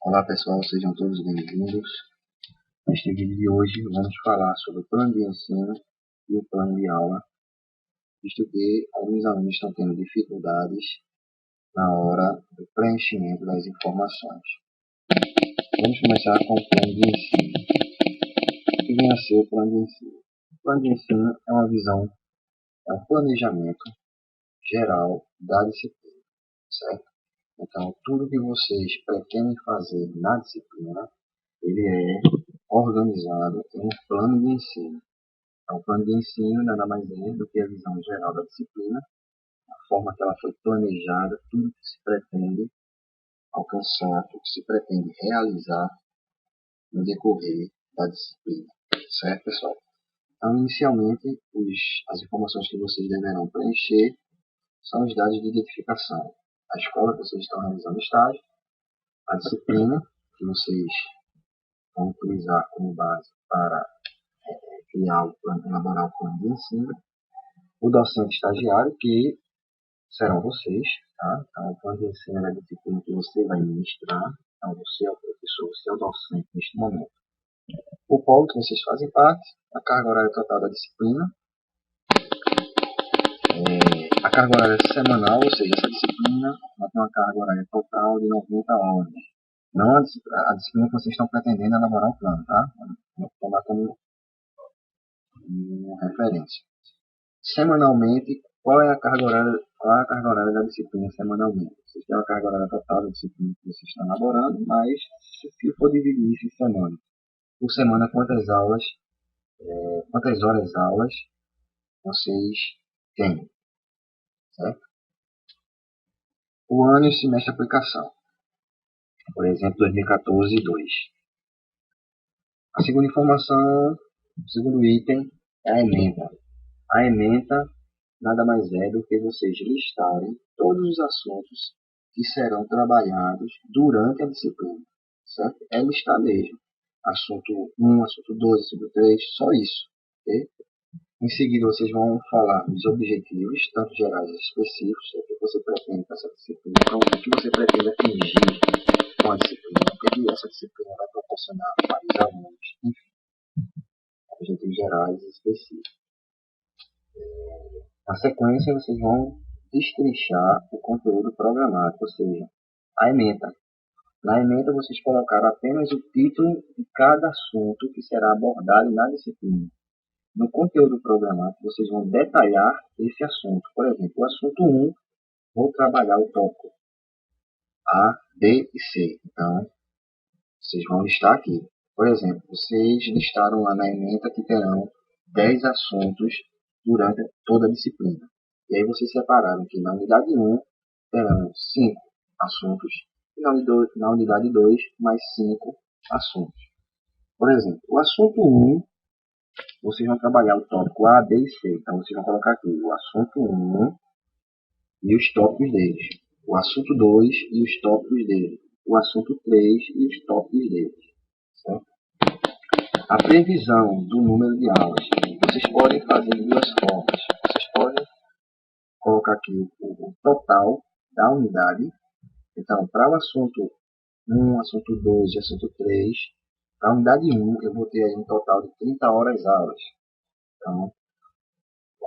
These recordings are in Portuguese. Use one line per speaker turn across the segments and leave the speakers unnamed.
Olá pessoal, sejam todos bem-vindos. Neste vídeo de hoje vamos falar sobre o plano de ensino e o plano de aula, visto que alguns alunos estão tendo dificuldades na hora do preenchimento das informações. Vamos começar com o plano de ensino. O que vem a ser o plano de ensino? O plano de ensino é uma visão, é um planejamento geral da disciplina, certo? Então, tudo que vocês pretendem fazer na disciplina, ele é organizado em um plano de ensino. Então, o plano de ensino nada mais é do que a visão geral da disciplina, a forma que ela foi planejada, tudo que se pretende alcançar, tudo que se pretende realizar no decorrer da disciplina. Certo, pessoal? Então, inicialmente, as informações que vocês deverão preencher são os dados de identificação. A escola que vocês estão realizando estágio, a disciplina que vocês vão utilizar como base para criar o plano, elaborar o plano de ensino, o docente estagiário, que serão vocês, tá? Então, o plano de ensino é a disciplina que você vai ministrar, então você é o professor, você é o docente neste momento. O polo que vocês fazem parte, a carga horária total da disciplina, a carga horária semanal, ou seja, essa disciplina vai ter uma carga horária total de 90 horas. Não a disciplina que vocês estão pretendendo elaborar um plano, tá? Vou tomar como referência. Semanalmente, qual é a carga horária da disciplina semanalmente? Vocês têm uma carga horária total da disciplina que vocês estão elaborando, mas se for dividir isso em semana, por semana quantas horas aulas vocês têm, certo? O ano e o semestre de aplicação, por exemplo, 2014 2. A segunda informação, o segundo item é a ementa. A ementa nada mais é do que vocês listarem todos os assuntos que serão trabalhados durante a disciplina, certo? É listar mesmo. Assunto 1, assunto 2, assunto 3, só isso. Okay? Em seguida, vocês vão falar dos objetivos, tanto gerais e específicos, o que você pretende com essa disciplina, então, o que você pretende atingir com a disciplina, o que essa disciplina vai proporcionar para os alunos, enfim, objetivos gerais e específicos. Na sequência, vocês vão destrinchar o conteúdo programático, ou seja, a ementa. Na ementa, vocês colocaram apenas o título de cada assunto que será abordado na disciplina. No conteúdo programático, vocês vão detalhar esse assunto. Por exemplo, o assunto 1, vou trabalhar o tópico A, B e C. Então, vocês vão listar aqui. Por exemplo, vocês listaram lá na ementa que terão 10 assuntos durante toda a disciplina. E aí vocês separaram que na unidade 1 terão 5 assuntos e na unidade 2 mais 5 assuntos. Por exemplo, o assunto 1, vocês vão trabalhar o tópico A, B e C. Então vocês vão colocar aqui o assunto 1 e os tópicos deles. O assunto 2 e os tópicos dele. O assunto 3 e os tópicos deles. Certo? A previsão do número de aulas. Vocês podem fazer de duas formas. Vocês podem colocar aqui o total da unidade. Então, para o assunto 1, assunto 2 e assunto 3, para a unidade 1, eu vou ter aí um total de 30 horas aulas. Então,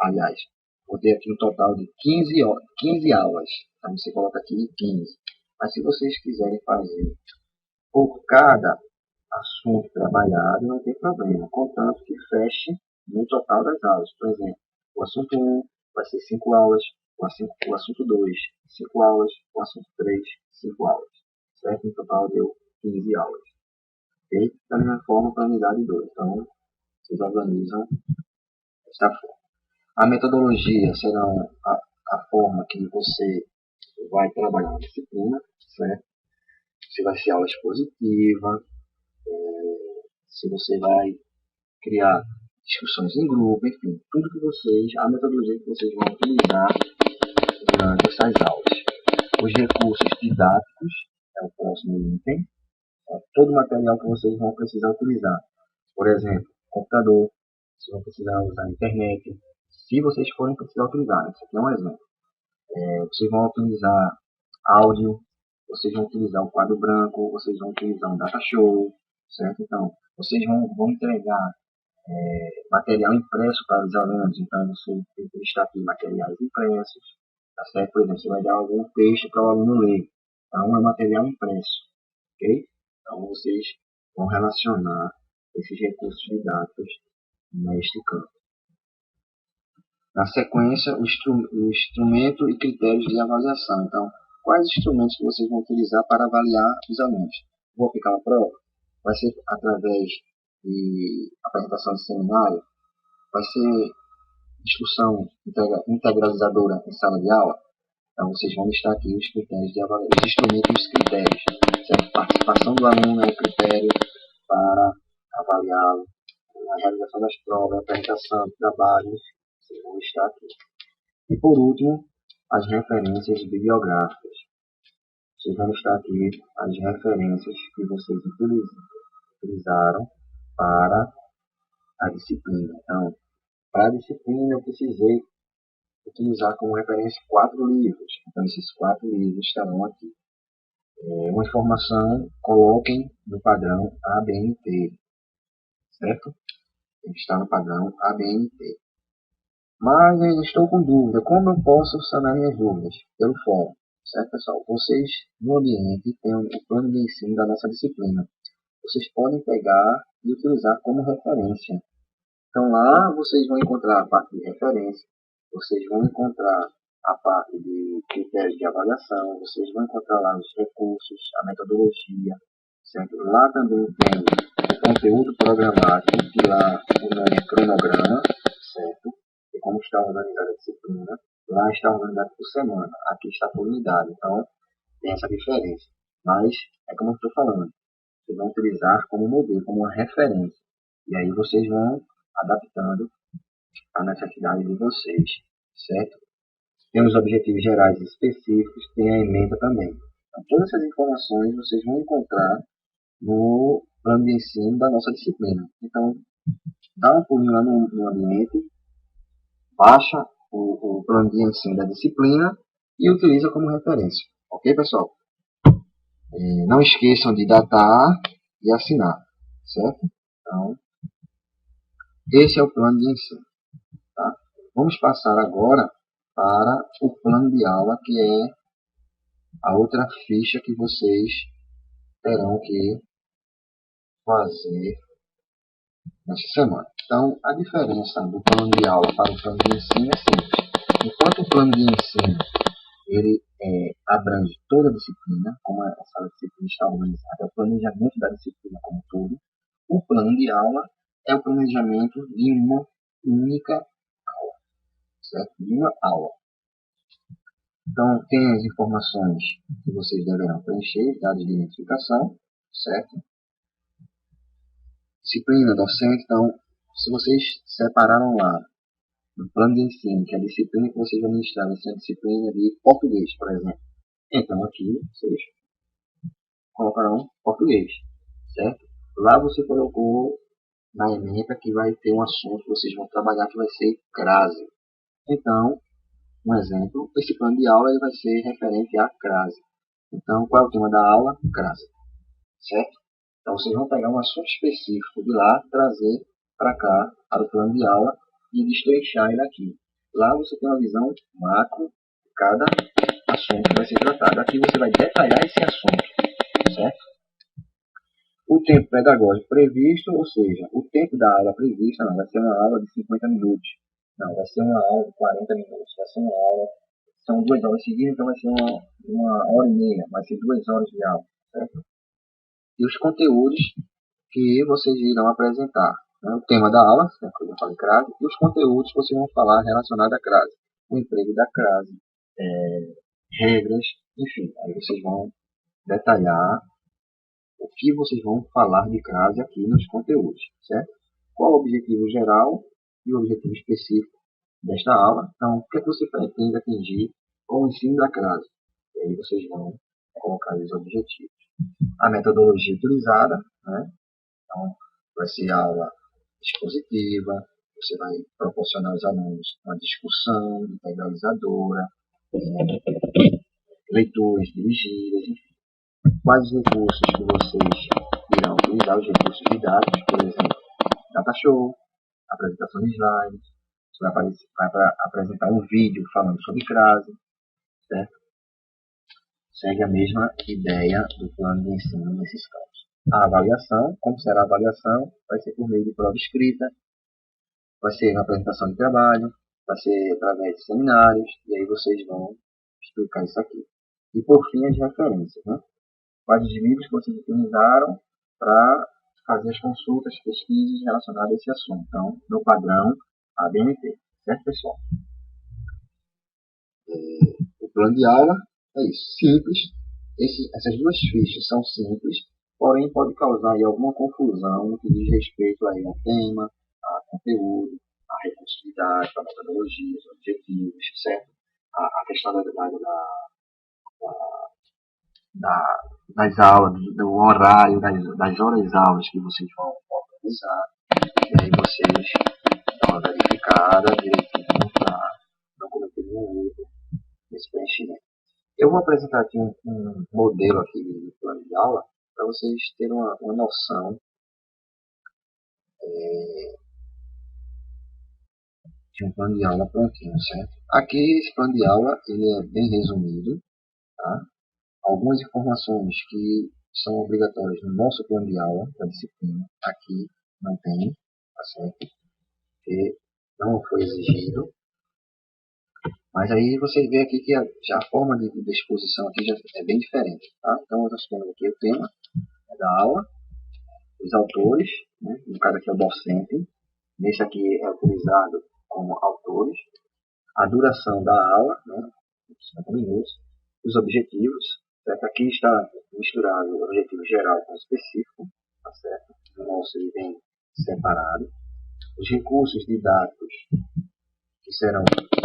aliás, vou ter aqui um total de 15 aulas. Então, você coloca aqui 15. Mas se vocês quiserem fazer por cada assunto trabalhado, não tem problema, contanto que feche no total das aulas. Por exemplo, o assunto 1 vai ser 5 aulas, o assunto 2, 5 aulas, o assunto 3, 5 aulas. Certo? No total deu 15 aulas. Ok? Da mesma forma para a unidade 2. Então, vocês organizam desta forma. A metodologia será a forma que você vai trabalhar na disciplina, certo? Se vai ser aula expositiva, se você vai criar discussões em grupo, enfim, tudo que a metodologia que vocês vão utilizar durante essas aulas. Os recursos didáticos é o próximo item, todo o material que vocês vão precisar utilizar. Por exemplo, computador, vocês vão precisar usar a internet, se vocês forem precisar utilizar, isso aqui é um exemplo. Vocês vão utilizar áudio, vocês vão utilizar o quadro branco, vocês vão utilizar um data show, certo? Então, vocês vão entregar material impresso para os alunos, então você tem que listar aqui materiais impressos, tá certo? Por exemplo, você vai dar algum texto para o aluno ler, então é material impresso, ok? Então vocês vão relacionar esses recursos didáticos neste campo. Na sequência, o instrumento e critérios de avaliação. Então, quais instrumentos que vocês vão utilizar para avaliar os alunos? Vou aplicar uma prova? Vai ser através de apresentação de seminário? Vai ser discussão integralizadora em sala de aula? Então, vocês vão listar aqui os critérios de avaliação, os instrumentos e os critérios. Certo? Participação do aluno é o critério para avaliá-lo. A realização das provas, a apresentação de trabalhos, vocês vão listar aqui. E por último, as referências bibliográficas. Vocês vão listar aqui as referências que vocês utilizaram para a disciplina. Então, para a disciplina eu precisei utilizar como referência 4 livros. Então, esses 4 livros estarão aqui. Uma informação, coloquem no padrão ABNT, certo? Tem que estar no padrão ABNT. Mas eu estou com dúvida. Como eu posso sanar minhas dúvidas? Pelo fórum. Certo, pessoal? Vocês, no ambiente, têm o plano de ensino da nossa disciplina. Vocês podem pegar e utilizar como referência. Então, lá vocês vão encontrar a parte de referência. Vocês vão encontrar a parte de critérios de avaliação. Vocês vão encontrar lá os recursos, a metodologia. Certo? Lá também tem o conteúdo programático, que lá o nome é cronograma. Certo? E como está organizada a disciplina, lá está organizado por semana, aqui está por unidade, então tem essa diferença. Mas, é como eu estou falando, vocês vão utilizar como modelo, como uma referência, e aí vocês vão adaptando a necessidade de vocês, certo? Tem os objetivos gerais específicos, tem a ementa também. Então, todas essas informações vocês vão encontrar no plano de ensino da nossa disciplina. Então, dá um pulinho lá no ambiente, baixa o plano de ensino da disciplina e utiliza como referência. Ok, pessoal? Não esqueçam de datar e assinar, certo? Então, esse é o plano de ensino. Tá? Vamos passar agora para o plano de aula, que é a outra ficha que vocês terão que fazer nesta semana. Então, a diferença do plano de aula para o plano de ensino é simples. Enquanto o plano de ensino ele abrange toda a disciplina, como essa disciplina está organizada, é o planejamento da disciplina como um todo, o plano de aula é o planejamento de uma única aula, certo? De uma aula. Então, tem as informações que vocês deverão preencher, dados de identificação, certo? Disciplina, docente, então, se vocês separaram lá no plano de ensino, que a disciplina que vocês vão ministrar vai ser a disciplina de português, por exemplo. Então, aqui, vocês colocarão português, certo? Lá você colocou na ementa que vai ter um assunto que vocês vão trabalhar que vai ser crase. Então, um exemplo, esse plano de aula ele vai ser referente à crase. Então, qual é o tema da aula? Crase, certo? Então, vocês vão pegar um assunto específico de lá, trazer para cá, para o plano de aula, e destrinchar ele aqui. Lá você tem uma visão macro de cada assunto que vai ser tratado. Aqui você vai detalhar esse assunto, certo? O tempo pedagógico previsto, ou seja, o tempo da aula prevista, não vai ser uma aula de 50 minutos. Não, vai ser uma aula de 40 minutos. Vai ser uma aula, são 2 aulas seguidas, então vai ser uma hora e meia. Vai ser 2 horas de aula, certo? E os conteúdos que vocês irão apresentar. Né? O tema da aula, que eu já falei crase, e os conteúdos que vocês vão falar relacionados à crase. O emprego da crase, regras, enfim. Aí vocês vão detalhar o que vocês vão falar de crase aqui nos conteúdos, certo? Qual o objetivo geral e o objetivo específico desta aula. Então, o que é que você pretende atingir com o ensino da crase? E aí vocês vão colocar os objetivos. A metodologia utilizada, né? Então, vai ser aula expositiva, você vai proporcionar aos alunos uma discussão integralizadora, leituras dirigidas, enfim. quais os recursos que vocês irão utilizar, os recursos didáticos, por exemplo, data show, apresentação de slides, você vai apresentar um vídeo falando sobre crase, certo? Segue a mesma ideia do plano de ensino nesses casos. A avaliação, como será a avaliação? Vai ser por meio de prova escrita, vai ser na apresentação de trabalho, vai ser através de seminários, e aí vocês vão explicar isso aqui. E por fim, as referências, né? Quais os livros que vocês utilizaram para fazer as consultas, pesquisas relacionadas a esse assunto. Então, no padrão ABNT, certo, pessoal? O plano de aula é isso, simples. Essas duas fichas são simples, porém pode causar aí alguma confusão no que diz respeito aí a tema, a conteúdo, a recursividade, a metodologia, os objetivos, certo? A questão das aulas, do horário, das horas aulas que vocês vão organizar, e aí vocês dão uma verificada direitinho para não cometer nenhum erro nesse preenchimento. Eu vou apresentar aqui um modelo aqui de plano de aula para vocês terem uma noção de um plano de aula prontinho, certo? Aqui esse plano de aula ele é bem resumido, tá? Algumas informações que são obrigatórias no nosso plano de aula da disciplina, aqui não tem, tá certo? Porque não foi exigido. Mas aí vocês veem aqui que já a forma de exposição aqui já é bem diferente, tá? Então nós temos aqui o tema da aula, os autores, né? No caso aqui é o docente, nesse aqui é utilizado como autores, a duração da aula, né? 50 minutos, os objetivos, certo? Aqui está misturado o objetivo geral com o específico, tá certo? No nosso ele vem separado. Os recursos didáticos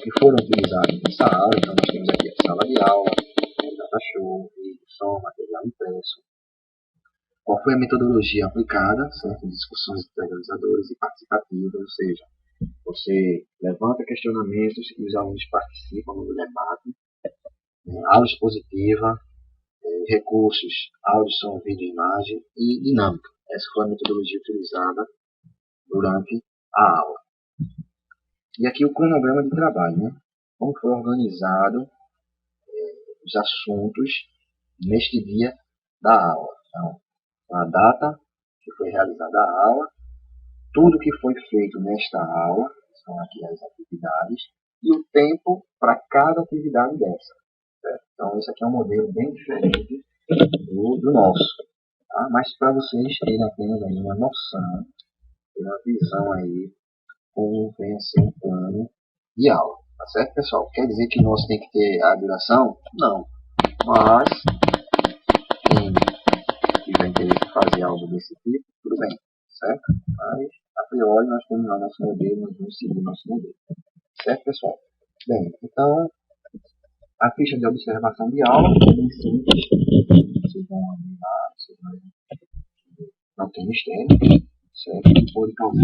que foram utilizados nessa aula, então nós temos aqui a sala de aula, data show, vídeo, som, material impresso. Qual foi a metodologia aplicada, certo? Discussões integralizadoras e participativas, ou seja, você levanta questionamentos e os alunos participam no debate. Aula expositiva, recursos, áudio, som, vídeo, imagem e dinâmica. Essa foi a metodologia utilizada durante a aula. E aqui o cronograma de trabalho, né? Como foi organizado os assuntos neste dia da aula. Então, a data que foi realizada a aula, tudo que foi feito nesta aula, são aqui as atividades, e o tempo para cada atividade dessa. Certo? Então, esse aqui é um modelo bem diferente do nosso. Tá? Mas para vocês terem apenas aí uma noção, uma visão aí, como vem a ser um plano de aula. Tá certo, pessoal? Quer dizer que nós tem que ter a duração? Não. Mas, quem tiver interesse em fazer algo desse tipo, tudo bem. Certo? Mas, a priori, nós temos lá nosso modelo, nós vamos seguir nosso modelo. Certo, pessoal? Bem, então, a ficha de observação de aula é bem simples. Vocês vão analisar, vocês não tem mistério, certo? Que pode causar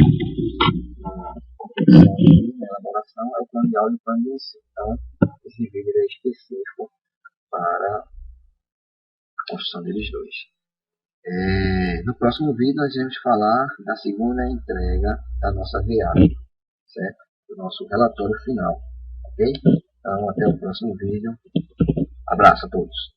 uma confusão na elaboração é o plano de aula e o plano de ensino. Então, esse vídeo é específico para a construção deles dois. No próximo vídeo nós vamos falar da segunda entrega da nossa viagem, certo? Do nosso relatório final, ok? Então até o próximo vídeo. Abraço a todos.